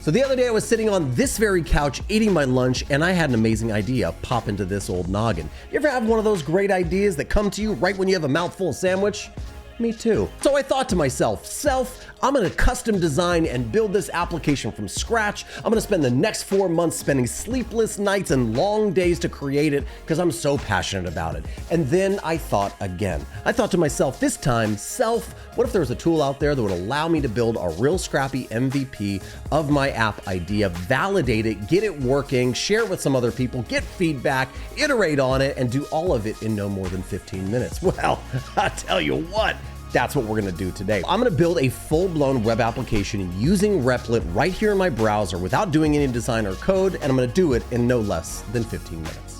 So the other day I was sitting on this very couch eating my lunch and I had an amazing idea pop into this old noggin. You ever have one of those great ideas that come to you right when you have a mouthful of sandwich? Me too. So I thought to myself, I'm gonna custom design and build this application from scratch. I'm gonna spend the next 4 months spending sleepless nights and long days to create it because I'm so passionate about it. And then I thought again. I thought to myself, this time, what if there was a tool out there that would allow me to build a real scrappy MVP of my app idea, validate it, get it working, share it with some other people, get feedback, iterate on it, and do all of it in no more than 15 minutes. Well, I tell you what, that's what we're gonna do today. I'm gonna build a full-blown web application using Replit right here in my browser without doing any design or code, and I'm gonna do it in no less than 15 minutes.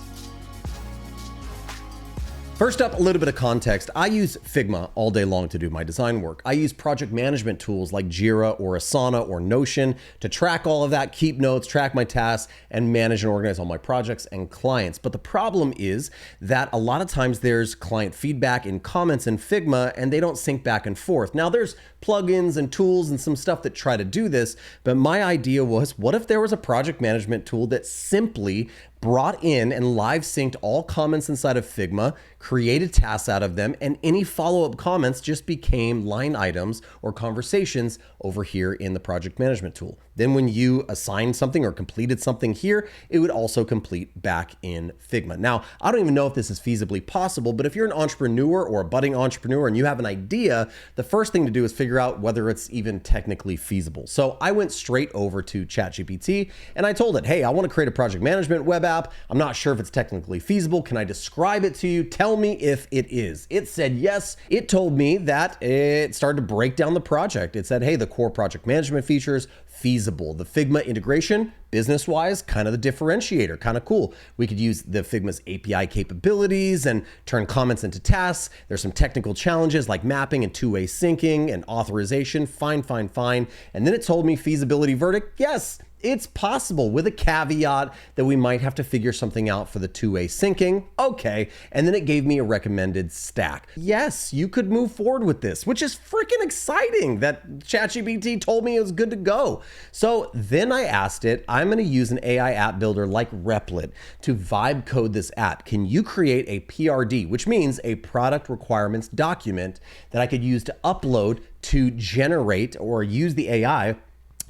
First up, a little bit of context. I use Figma all day long to do my design work. I use project management tools like Jira or Asana or Notion to track all of that, keep notes, track my tasks, and manage and organize all my projects and clients. But the problem is that a lot of times there's client feedback and comments in Figma and they don't sync back and forth. Now there's plugins and tools and some stuff that try to do this, but my idea was, what if there was a project management tool that simply brought in and live synced all comments inside of Figma, created tasks out of them, and any follow-up comments just became line items or conversations over here in the project management tool. Then when you assigned something or completed something here, it would also complete back in Figma. Now, I don't even know if this is feasibly possible, but if you're an entrepreneur or a budding entrepreneur and you have an idea, the first thing to do is figure out whether it's even technically feasible. So I went straight over to ChatGPT and I told it, hey, I want to create a project management web app. I'm not sure if it's technically feasible. Can I describe it to you? Tell me if it is. It said yes. It told me that it started to break down the project. It said, hey, the core project management features, feasible. The Figma integration, business-wise, kind of the differentiator, kind of cool. We could use the Figma's API capabilities and turn comments into tasks. There's some technical challenges like mapping and two-way syncing and authorization. Fine. And then it told me feasibility verdict, yes, it's possible with a caveat that we might have to figure something out for the two-way syncing. Okay. And then it gave me a recommended stack. Yes, you could move forward with this, which is freaking exciting that ChatGPT told me it was good to go. So then I asked it, I'm going to use an AI app builder like Replit to vibe code this app. Can you create a PRD, which means a product requirements document that I could use to upload to generate or use the AI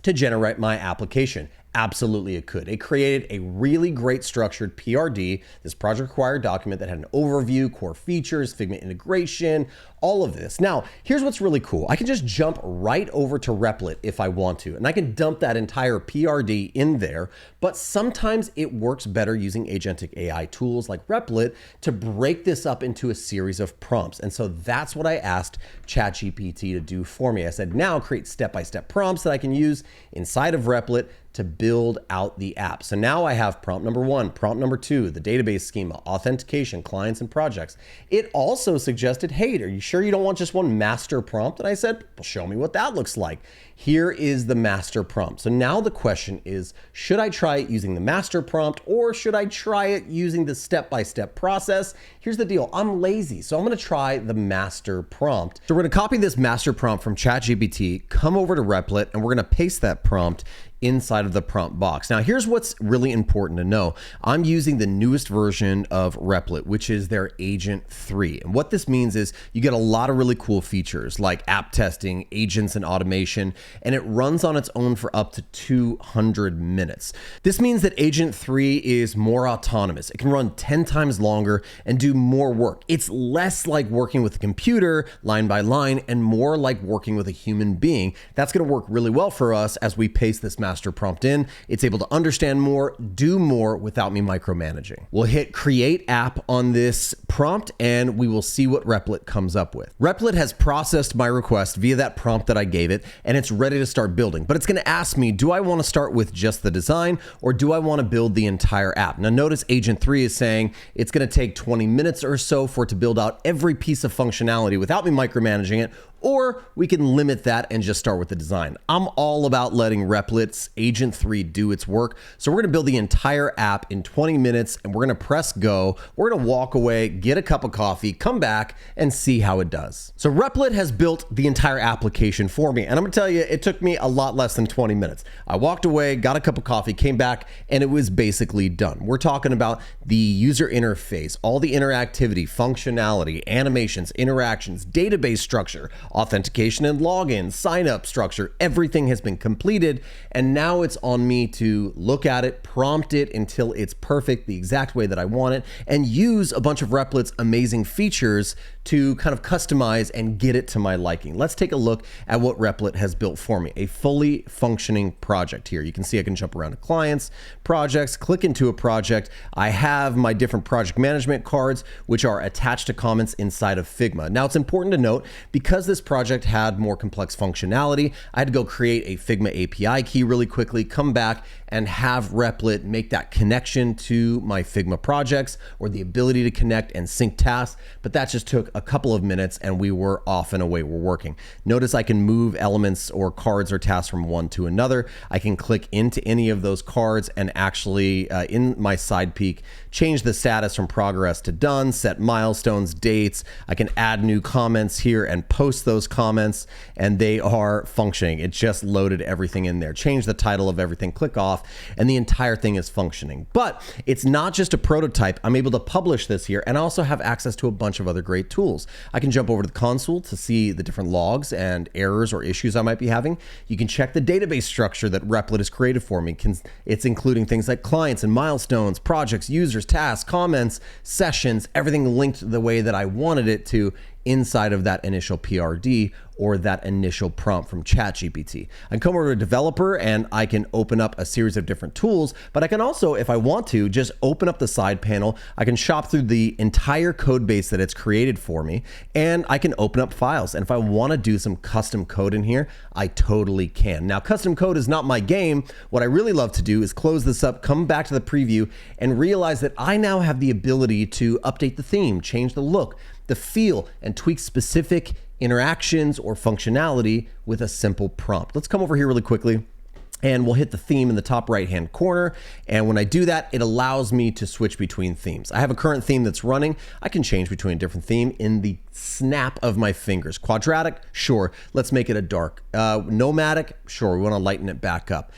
to generate my application? Absolutely it could. It created a really great structured PRD, this project required document that had an overview, core features, Figma integration, all of this. Now, here's what's really cool. I can just jump right over to Replit if I want to, and I can dump that entire PRD in there, but sometimes it works better using agentic AI tools like Replit to break this up into a series of prompts. And so that's what I asked ChatGPT to do for me. I said, now create step-by-step prompts that I can use inside of Replit to build out the app. So now I have prompt number 1, prompt number 2, the database schema, authentication, clients and projects. It also suggested, hey, are you sure you don't want just one master prompt? And I said, well, show me what that looks like. Here is the master prompt. So now the question is, should I try it using the master prompt or should I try it using the step-by-step process? Here's the deal, I'm lazy, so I'm gonna try the master prompt. So we're gonna copy this master prompt from ChatGPT, come over to Replit, and we're gonna paste that prompt inside of the prompt box. Now, here's what's really important to know. I'm using the newest version of Replit, which is their Agent 3. And what this means is you get a lot of really cool features like app testing, agents and automation, and it runs on its own for up to 200 minutes. This means that Agent 3 is more autonomous. It can run 10 times longer and do more work. It's less like working with a computer line by line and more like working with a human being. That's gonna work really well for us as we paste this master prompt in. It's able to understand more, do more without me micromanaging. We'll hit create app on this prompt and we will see what Replit comes up with. Replit has processed my request via that prompt that I gave it and it's ready to start building, but it's gonna ask me, do I wanna start with just the design or do I wanna build the entire app? Now notice Agent 3 is saying it's gonna take 20 minutes or so for it to build out every piece of functionality without me micromanaging it, or we can limit that and just start with the design. I'm all about letting Replit's Agent 3 do its work. So we're gonna build the entire app in 20 minutes and we're gonna press go. We're gonna walk away, get a cup of coffee, come back and see how it does. So Replit has built the entire application for me. And I'm gonna tell you, it took me a lot less than 20 minutes. I walked away, got a cup of coffee, came back, and it was basically done. We're talking about the user interface, all the interactivity, functionality, animations, interactions, database structure, authentication and login, sign up structure, everything has been completed. And now it's on me to look at it, prompt it until it's perfect, the exact way that I want it, and use a bunch of Replit's amazing features to kind of customize and get it to my liking. Let's take a look at what Replit has built for me. A fully functioning project here. You can see I can jump around to clients, projects, click into a project. I have my different project management cards, which are attached to comments inside of Figma. Now it's important to note, because this project had more complex functionality, I had to go create a Figma API key really quickly, come back and have Replit make that connection to my Figma projects, or the ability to connect and sync tasks. But that just took a couple of minutes and we were off and away, we're working. Notice I can move elements or cards or tasks from one to another. I can click into any of those cards and actually in my side peek, change the status from progress to done, set milestones, dates. I can add new comments here and post those comments, and they are functioning. It just loaded everything in there. Change the title of everything, click off, and the entire thing is functioning. But it's not just a prototype. I'm able to publish this here, and I also have access to a bunch of other great tools. I can jump over to the console to see the different logs and errors or issues I might be having. You can check the database structure that Replit has created for me. It's including things like clients and milestones, projects, users, tasks, comments, sessions, everything linked the way that I wanted it to inside of that initial PRD or that initial prompt from ChatGPT. I can come over to developer and I can open up a series of different tools, but I can also, if I want to, just open up the side panel. I can shop through the entire code base that it's created for me, and I can open up files. And if I want to do some custom code in here, I totally can. Now, custom code is not my game. What I really love to do is close this up, come back to the preview, and realize that I now have the ability to update the theme, change the look, the feel, and tweak specific interactions or functionality with a simple prompt. Let's come over here really quickly and we'll hit the theme in the top right-hand corner. And when I do that, it allows me to switch between themes. I have a current theme that's running. I can change between a different theme in the snap of my fingers. Quadratic, sure. Let's make it a dark. Nomadic, sure. We want to lighten it back up.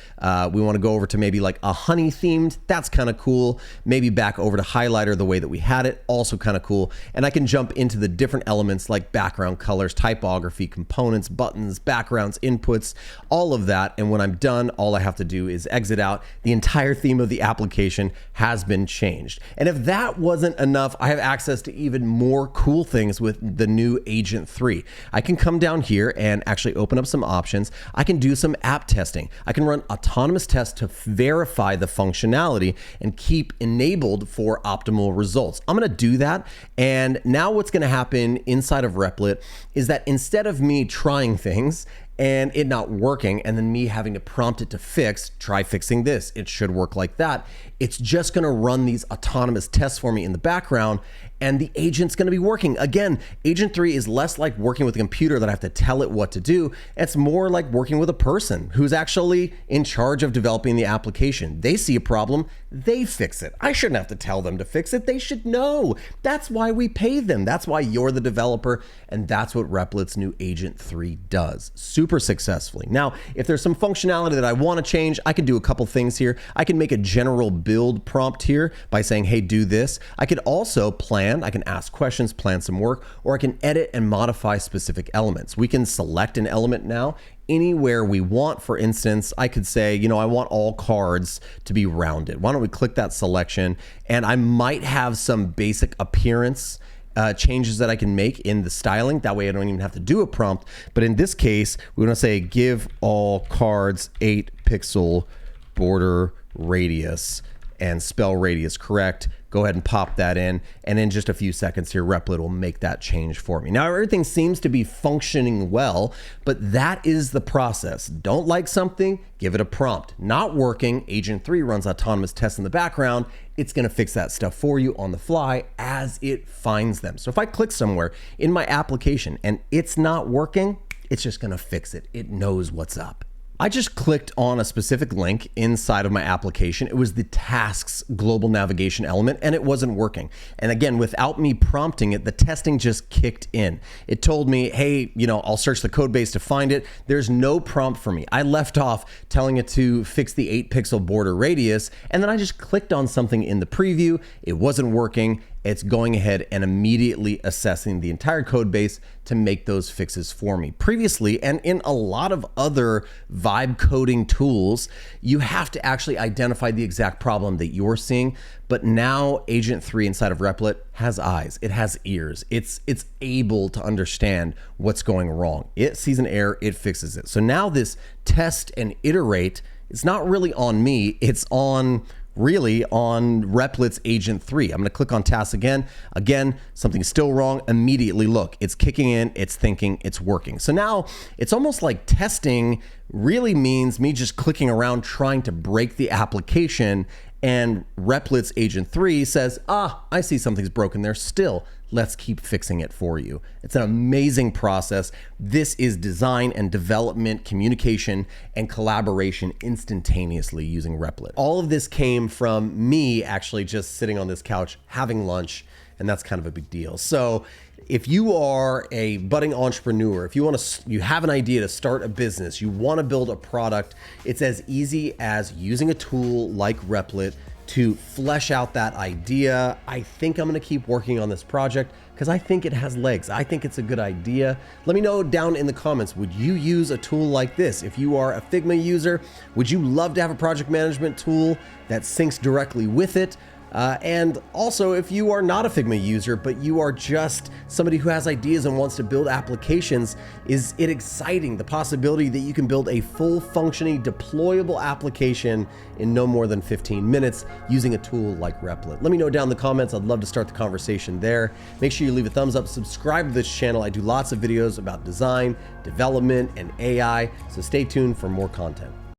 We want to go over to maybe like a honey themed. That's kind of cool. Maybe back over to highlighter the way that we had it. Also kind of cool. And I can jump into the different elements like background colors, typography, components, buttons, backgrounds, inputs, all of that. And when I'm done, all I have to do is exit out. The entire theme of the application has been changed. And if that wasn't enough, I have access to even more cool things with the new Agent 3. I can come down here and actually open up some options. I can do some app testing. I can run autonomous tests to verify the functionality and keep enabled for optimal results. I'm going to do that. And now what's going to happen inside of Replit is that instead of me trying things and it not working, and then me having to prompt it to try fixing this, it should work like that, it's just gonna run these autonomous tests for me in the background, and the agent's gonna be working. Again, Agent 3 is less like working with a computer that I have to tell it what to do. It's more like working with a person who's actually in charge of developing the application. They see a problem, they fix it. I shouldn't have to tell them to fix it. They should know. That's why we pay them. That's why you're the developer, and that's what Replit's new Agent 3 does super successfully. Now, if there's some functionality that I want to change, I can do a couple things here. I can make a general build prompt here by saying, hey, do this. I could also plan, I can ask questions, plan some work, or I can edit and modify specific elements. We can select an element now anywhere we want. For instance, I could say, you know, I want all cards to be rounded. Why don't we click that selection? And I might have some basic appearance changes that I can make in the styling. That way I don't even have to do a prompt. But in this case, we want to say give all cards 8 pixel border radius and spell radius correct. Go ahead and pop that in. And in just a few seconds here, Replit will make that change for me. Now, everything seems to be functioning well, but that is the process. Don't like something, give it a prompt. Not working, Agent 3 runs autonomous tests in the background. It's gonna fix that stuff for you on the fly as it finds them. So if I click somewhere in my application and it's not working, it's just gonna fix it. It knows what's up. I just clicked on a specific link inside of my application. It was the tasks global navigation element, and it wasn't working. And again, without me prompting it, the testing just kicked in. It told me, hey, I'll search the code base to find it. There's no prompt for me. I left off telling it to fix the 8-pixel border radius, and then I just clicked on something in the preview. It wasn't working. It's going ahead and immediately assessing the entire code base to make those fixes for me. Previously, and in a lot of other vibe coding tools, you have to actually identify the exact problem that you're seeing. But now Agent 3 inside of Replit has eyes, it has ears. It's able to understand what's going wrong. It sees an error, it fixes it. So now this test and iterate, it's not really on me, it's really on Replit's Agent 3. I'm gonna click on tasks again. Again, something's still wrong. Immediately look, it's kicking in, it's thinking, it's working. So now it's almost like testing really means me just clicking around trying to break the application, and Replit's Agent 3 says, I see something's broken there still. Let's keep fixing it for you. It's an amazing process. This is design and development, communication, and collaboration instantaneously using Replit. All of this came from me actually just sitting on this couch having lunch, and that's kind of a big deal. So if you are a budding entrepreneur, if you have an idea to start a business, you want to build a product, it's as easy as using a tool like Replit to flesh out that idea. I think I'm gonna keep working on this project because I think it has legs. I think it's a good idea. Let me know down in the comments, would you use a tool like this? If you are a Figma user, would you love to have a project management tool that syncs directly with it? And also, if you are not a Figma user, but you are just somebody who has ideas and wants to build applications, is it exciting, the possibility that you can build a full functioning deployable application in no more than 15 minutes using a tool like Replit? Let me know down in the comments. I'd love to start the conversation there. Make sure you leave a thumbs up, subscribe to this channel. I do lots of videos about design, development, and AI, so stay tuned for more content.